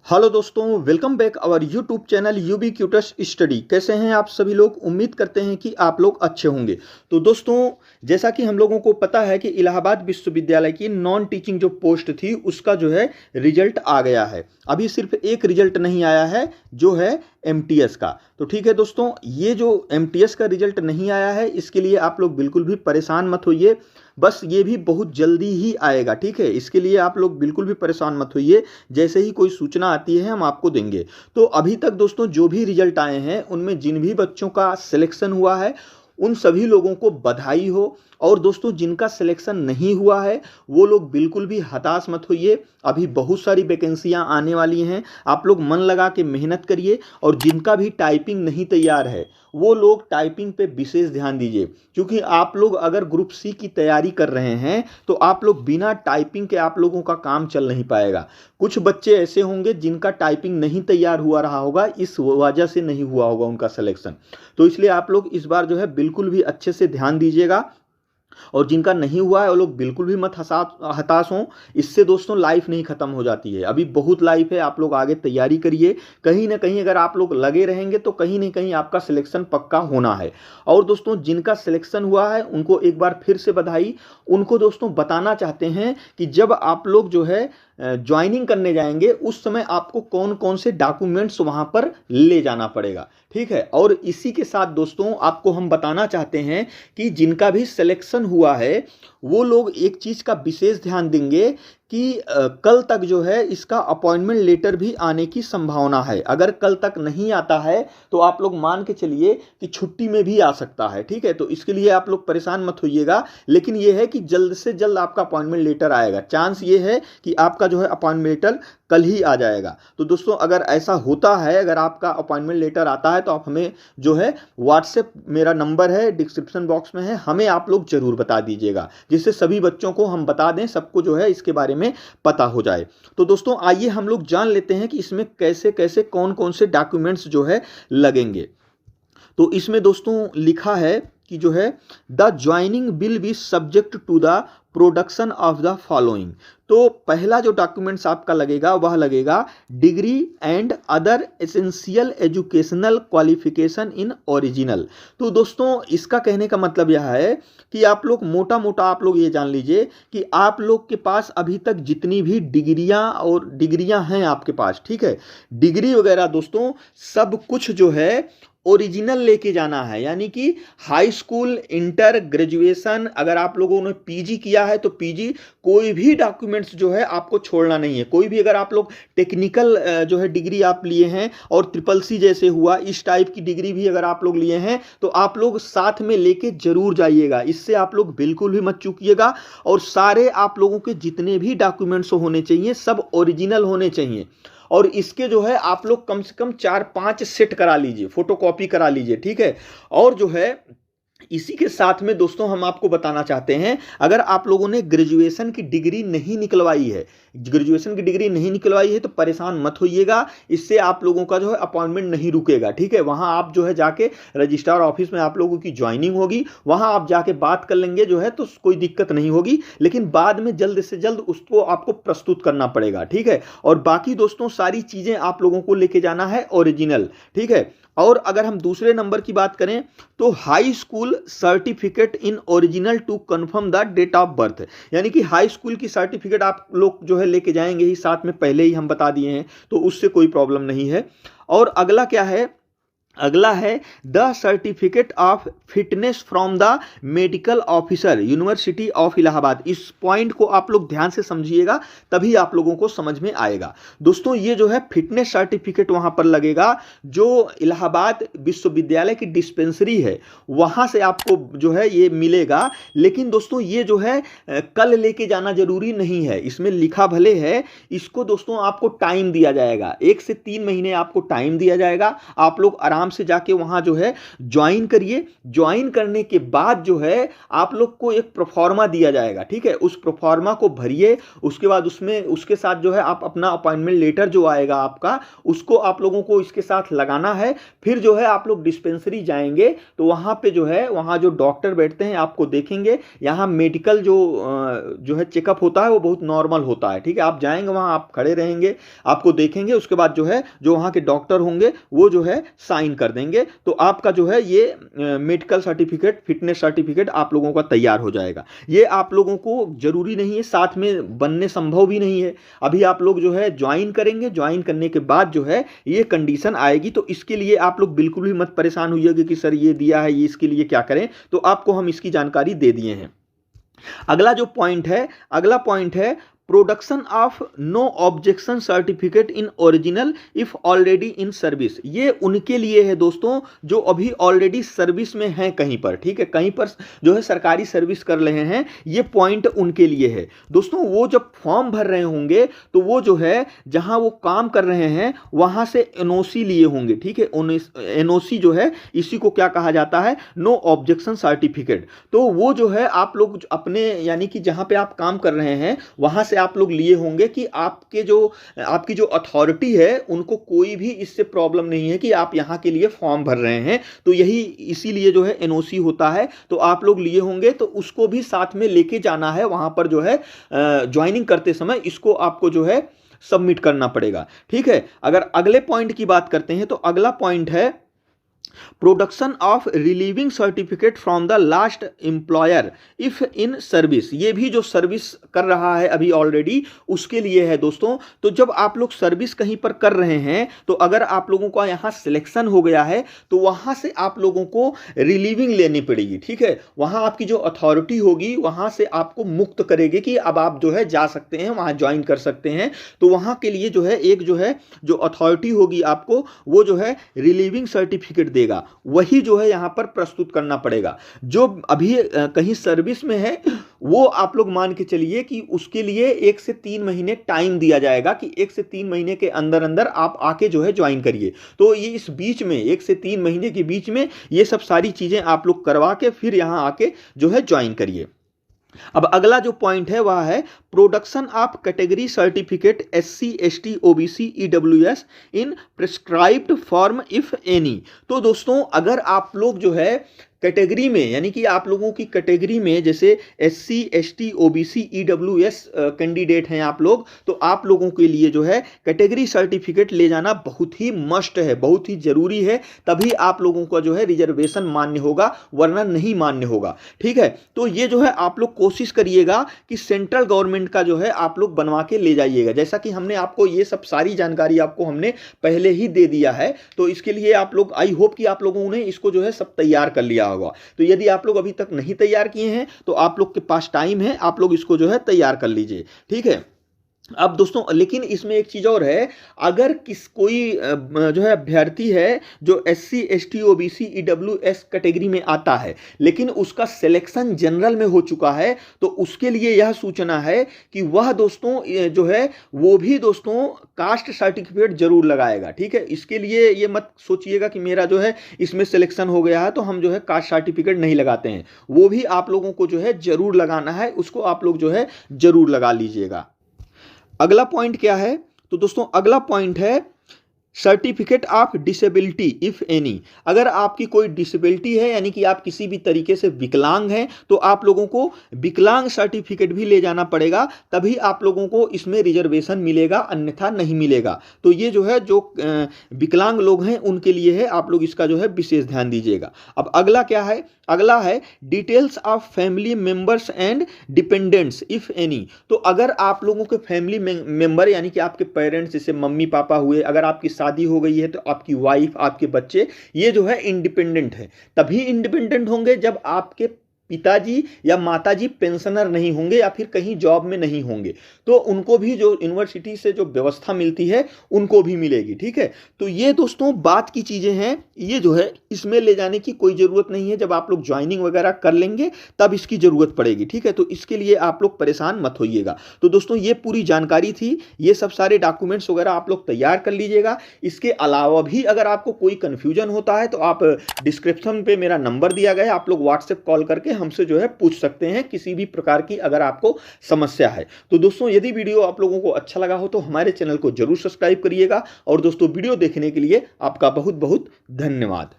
Hello दोस्तों, welcome back our YouTube channel UB क्यूटस study. कैसे हैं आप सभी लोग? उम्मीद करते हैं कि आप लोग अच्छे होंगे। तो दोस्तों, जैसा कि हम लोगों को पता है कि इलाहाबाद विश्वविद्यालय की नॉन टीचिंग जो पोस्ट थी उसका जो है रिजल्ट आ गया है। अभी सिर्फ एक रिजल्ट नहीं आया है जो है एमटीएस का। तो ठीक है दोस्तों, ये जो एमटीएस का रिजल्ट नहीं आया है इसके लिए आप लोग बिल्कुल भी परेशान मत होइए। बस ये भी बहुत जल्दी ही आएगा, ठीक है। इसके लिए आप लोग बिल्कुल भी परेशान मत होइए। जैसे ही कोई सूचना आती है हम आपको देंगे। तो अभी तक दोस्तों जो भी रिजल्ट आए हैं उनमें जिन भी बच्चों का सिलेक्शन हुआ है उन सभी लोगों को बधाई हो। और दोस्तों जिनका सिलेक्शन नहीं हुआ है वो लोग बिल्कुल भी हताश मत होइए। अभी बहुत सारी वैकेंसियां आने वाली हैं, आप लोग मन लगा के मेहनत करिए। और जिनका भी टाइपिंग नहीं तैयार है वो लोग टाइपिंग पे विशेष ध्यान दीजिए, क्योंकि आप लोग अगर ग्रुप सी की तैयारी कर रहे हैं तो आप लोग बिना टाइपिंग के आप लोगों का काम चल नहीं पाएगा। कुछ बच्चे ऐसे होंगे जिनका टाइपिंग नहीं तैयार हुआ रहा होगा, इस वजह से नहीं हुआ होगा उनका सिलेक्शन। तो इसलिए आप लोग इस बार जो है बिल्कुल भी अच्छे से ध्यान दीजिएगा। और जिनका नहीं हुआ है वो लोग बिल्कुल भी मत हताश हों। इससे दोस्तों लाइफ नहीं खत्म हो जाती है, अभी बहुत लाइफ है। आप लोग आगे तैयारी करिए, कहीं ना कहीं अगर आप लोग लगे रहेंगे तो कहीं ना कहीं आपका सिलेक्शन पक्का होना है। और दोस्तों जिनका सिलेक्शन हुआ है उनको एक बार फिर से बधाई। उनको दोस्तों बताना चाहते हैं कि जब आप लोग जो है ज्वाइनिंग करने जाएंगे उस समय आपको कौन कौन से डॉक्यूमेंट्स वहां पर ले जाना पड़ेगा, ठीक है। और इसी के साथ दोस्तों आपको हम बताना चाहते हैं कि जिनका भी सिलेक्शन हुआ है वो लोग एक चीज का विशेष ध्यान देंगे कि कल तक जो है इसका अपॉइंटमेंट लेटर भी आने की संभावना है। अगर कल तक नहीं आता है तो आप लोग मान के चलिए कि छुट्टी में भी आ सकता है, ठीक है। तो इसके लिए आप लोग परेशान मत होइएगा, लेकिन यह है कि जल्द से जल्द आपका अपॉइंटमेंट लेटर आएगा। चांस ये है कि आपका जो है अपॉइंटमेंट लेटर कल ही आ जाएगा। तो दोस्तों अगर ऐसा होता है, अगर आपका अपॉइंटमेंट लेटर आता है तो आप हमें जो है व्हाट्सएप, मेरा नंबर है डिस्क्रिप्शन बॉक्स में है, हमें आप लोग जरूर बता दीजिएगा, जिससे सभी बच्चों को हम बता दें, सबको जो है इसके बारे में पता हो जाए। तो दोस्तों आइए हम लोग जान लेते हैं कि इसमें कैसे कैसे कौन कौन से डॉक्यूमेंट्स जो है लगेंगे। तो इसमें दोस्तों लिखा है कि जो है the joining will be subject to the production of the following. तो पहला जो डॉक्यूमेंट्स आपका लगेगा वह लगेगा degree and other essential educational qualification in original. तो दोस्तों इसका कहने का मतलब यह है कि आप लोग मोटा मोटा आप लोग ये जान लीजिए कि आप लोग के पास अभी तक जितनी भी डिग्रियां हैं आपके पास, ठीक है, डिग्री वगैरह दोस्तों सब कुछ जो है ओरिजिनल लेके जाना है। यानी कि हाई स्कूल, इंटर, ग्रेजुएशन, अगर आप लोगों ने पीजी किया है तो पीजी, कोई भी डॉक्यूमेंट्स जो है आपको छोड़ना नहीं है। कोई भी अगर आप लोग टेक्निकल जो है डिग्री आप लिए हैं और ट्रिपल सी जैसे हुआ इस टाइप की डिग्री भी अगर आप लोग लिए हैं तो आप लोग साथ में लेके जरूर जाइएगा। इससे आप लोग बिल्कुल भी मत चूकिएगा। और सारे आप लोगों के जितने भी डॉक्यूमेंट्स होने चाहिए सब ओरिजिनल होने चाहिए। और इसके जो है आप लोग कम से कम 4-5 सेट करा लीजिए, फोटोकॉपी करा लीजिए, ठीक है। और जो है इसी के साथ में दोस्तों हम आपको बताना चाहते हैं, अगर आप लोगों ने ग्रेजुएशन की डिग्री नहीं निकलवाई है, तो परेशान मत होइएगा। इससे आप लोगों का जो है अपॉइंटमेंट नहीं रुकेगा, ठीक है। वहां आप जो है जाके रजिस्ट्रार ऑफिस में आप लोगों की ज्वाइनिंग होगी, वहां आप जाके बात कर लेंगे जो है, तो कोई दिक्कत नहीं होगी। लेकिन बाद में जल्द से जल्द उसको आपको प्रस्तुत करना पड़ेगा, ठीक है। और बाकी दोस्तों सारी चीजें आप लोगों को लेके जाना है ओरिजिनल, ठीक है। और अगर हम दूसरे नंबर की बात करें तो high school certificate in original to confirm the date of birth. यानी कि हाई स्कूल की सर्टिफिकेट आप लोग जो है लेके जाएंगे ही, साथ में पहले ही हम बता दिए हैं, तो उससे कोई प्रॉब्लम नहीं है। और अगला क्या है, अगला है the certificate of fitness from the medical officer university of Allahabad. इस पॉइंट को आप लोग ध्यान से समझिएगा, तभी आप लोगों को समझ में आएगा। दोस्तों ये जो है फिटनेस सर्टिफिकेट वहां पर लगेगा जो इलाहाबाद विश्वविद्यालय की डिस्पेंसरी है, वहां से आपको जो है ये मिलेगा। लेकिन दोस्तों ये जो है कल लेके जाना जरूरी नहीं है, इसमें लिखा भले है, इसको दोस्तों आपको टाइम दिया जाएगा, 1 से 3 महीने आपको टाइम दिया जाएगा। आप लोग आराम आराम से जाके वहाँ जो है ज्वाइन करिए। ज्वाइन करने के बाद जो है आप लोग को एक प्रोफार्मा दिया जाएगा, ठीक है, उस प्रोफार्मा को भरिए। उसके बाद उसमें उसके साथ जो है आप अपना अपॉइंटमेंट लेटर जो आएगा आपका, उसको आप लोगों को इसके साथ लगाना है। फिर जो है आप लोग डिस्पेंसरी जाएंगे तो वहाँ पे जो है वहाँ जो डॉक्टर बैठते हैं आपको देखेंगे। यहाँ मेडिकल जो है चेकअप होता है वो बहुत नॉर्मल होता है, ठीक है। आप जाएंगे वहाँ, आप खड़े रहेंगे, आपको देखेंगे, उसके बाद जो है जो वहाँ के डॉक्टर होंगे वो जो है साइन कर देंगे, तो आपका जो है ये मेडिकल सर्टिफिकेट, फिटनेस सर्टिफिकेट आप लोगों का तैयार हो जाएगा। ये आप लोगों को जरूरी नहीं है, साथ में बनने संभव भी नहीं है। अभी आप लोग जो है ज्वाइन करेंगे, ज्वाइन करने के बाद जो है ये कंडीशन आएगी, तो इसके लिए आप लोग बिल्कुल भी मत परेशान होइएगा कि सर ये दिया है, ये इसके लिए क्या करें। तो आपको हम इसकी जानकारी दे दिए हैं। अगला पॉइंट है production of no objection certificate in original if already in service. ये उनके लिए है दोस्तों जो अभी ऑलरेडी सर्विस में हैं कहीं पर, ठीक है, कहीं पर जो है सरकारी सर्विस कर रहे हैं। ये पॉइंट उनके लिए है दोस्तों। वो जब फॉर्म भर रहे होंगे तो वो जो है जहां वो काम कर रहे हैं वहां से एनओसी लिए होंगे, ठीक है। एनओसी जो है इसी को क्या कहा जाता है, नो ऑब्जेक्शन सर्टिफिकेट। तो वो जो है आप लोग अपने यानी कि जहां पे आप काम कर रहे हैं वहां से आप लोग लिए होंगे कि आपकी जो अथॉरिटी है उनको कोई भी इससे प्रॉब्लम नहीं है कि आप यहां के लिए फॉर्म भर रहे हैं। तो यही इसीलिए जो है एनओसी होता है, तो आप लोग लिए होंगे, तो उसको भी साथ में लेके जाना है वहां पर जो है ज्वाइनिंग करते समय। इसको आपको जो है सबमिट करना पड़ेगा, ठीक है। अगर अगले पॉइंट की बात करते हैं तो अगला पॉइंट है production of relieving certificate from the last employer if in service. ये भी जो सर्विस कर रहा है अभी ऑलरेडी उसके लिए है दोस्तों। तो जब आप लोग सर्विस कहीं पर कर रहे हैं तो अगर आप लोगों का यहां सिलेक्शन हो गया है तो वहां से आप लोगों को रिलीविंग लेनी पड़ेगी, ठीक है। वहां आपकी जो अथॉरिटी होगी वहां से आपको मुक्त करेगी कि अब आप जो है जा सकते हैं, वहां ज्वाइन कर सकते हैं। तो वहां के लिए जो है एक जो अथॉरिटी होगी आपको वो जो है रिलीविंग सर्टिफिकेट देगा, वही जो है यहां पर प्रस्तुत करना पड़ेगा। जो अभी कहीं सर्विस में है वो आप लोग मान के चलिए कि उसके लिए 1 से 3 महीने टाइम दिया जाएगा कि 1 से 3 महीने के अंदर अंदर आप आके जो है ज्वाइन करिए। तो ये इस बीच में 1 से 3 महीने के बीच में ये सब सारी चीजें आप लोग करवा के फिर यहां आके जो है ज्वाइन करिए। अब अगला जो पॉइंट है वह है production of category certificate SC ST OBC EWS in prescribed form if any. तो दोस्तों अगर आप लोग जो है कैटेगरी में यानी कि आप लोगों की कैटेगरी में जैसे SC ST OBC EWS candidate हैं आप लोग, तो आप लोगों के लिए जो है कैटेगरी सर्टिफिकेट ले जाना बहुत ही मस्ट है, बहुत ही जरूरी है। तभी आप लोगों का जो है रिजर्वेशन मान्य होगा, वरना नहीं मान्य होगा, ठीक है। तो ये जो है आप लोग कोशिश करिएगा कि सेंट्रल गवर्नमेंट का जो है आप लोग बनवा के ले जाइएगा। जैसा कि हमने आपको ये सब सारी जानकारी आपको हमने पहले ही दे दिया है, तो इसके लिए आप लोग आई होप कि आप लोगों ने इसको जो है सब तैयार कर लिया होगा। तो यदि आप लोग अभी तक नहीं तैयार किए हैं तो आप लोग के पास टाइम है, आप लोग इसको जो है तैयार कर लीजिए, ठीक है। अब दोस्तों लेकिन इसमें एक चीज और है, अगर कोई जो है अभ्यर्थी है जो SC ST OBC EWS category में आता है लेकिन उसका सिलेक्शन जनरल में हो चुका है, तो उसके लिए यह सूचना है कि वह दोस्तों जो है वो भी दोस्तों कास्ट सर्टिफिकेट जरूर लगाएगा, ठीक है। इसके लिए ये मत सोचिएगा कि मेरा जो है इसमें सिलेक्शन हो गया है तो हम जो है कास्ट सर्टिफिकेट नहीं लगाते हैं, वो भी आप लोगों को जो है जरूर लगाना है, उसको आप लोग जो है जरूर लगा लीजिएगा। अगला पॉइंट क्या है, तो दोस्तों अगला पॉइंट है certificate of disability if any. अगर आपकी कोई डिसेबिलिटी है यानी कि आप किसी भी तरीके से विकलांग हैं तो आप लोगों को विकलांग सर्टिफिकेट भी ले जाना पड़ेगा, तभी आप लोगों को इसमें रिजर्वेशन मिलेगा, अन्यथा नहीं मिलेगा। तो ये जो है जो विकलांग लोग हैं उनके लिए है, आप लोग इसका जो है विशेष ध्यान दीजिएगा। अब अगला क्या है, अगला है details of family members and dependents if any. तो अगर आप लोगों के फैमिली मेंबर यानी कि आपके पेरेंट्स जैसे मम्मी पापा हुए, अगर आपकी शादी हो गई है तो आपकी वाइफ, आपके बच्चे, ये जो है इंडिपेंडेंट है। तभी इंडिपेंडेंट होंगे जब आपके पिताजी या माताजी पेंशनर नहीं होंगे या फिर कहीं जॉब में नहीं होंगे, तो उनको भी जो यूनिवर्सिटी से जो व्यवस्था मिलती है उनको भी मिलेगी। ठीक है, तो ये दोस्तों बात की चीजें हैं, ये जो है इसमें ले जाने की कोई जरूरत नहीं है। जब आप लोग ज्वाइनिंग वगैरह कर लेंगे तब इसकी जरूरत पड़ेगी। ठीक है, तो इसके लिए आप लोग परेशान मत होइएगा। तो दोस्तों ये पूरी जानकारी थी, ये सब सारे डॉक्यूमेंट्स वगैरह आप लोग तैयार कर लीजिएगा। इसके अलावा भी अगर आपको कोई कंफ्यूजन होता है तो आप डिस्क्रिप्शन पे मेरा नंबर दिया गया है, आप लोग व्हाट्सएप कॉल करके हमसे जो है पूछ सकते हैं किसी भी प्रकार की अगर आपको समस्या है। तो दोस्तों यदि वीडियो आप लोगों को अच्छा लगा हो तो हमारे चैनल को जरूर सब्सक्राइब करिएगा। और दोस्तों वीडियो देखने के लिए आपका बहुत बहुत धन्यवाद।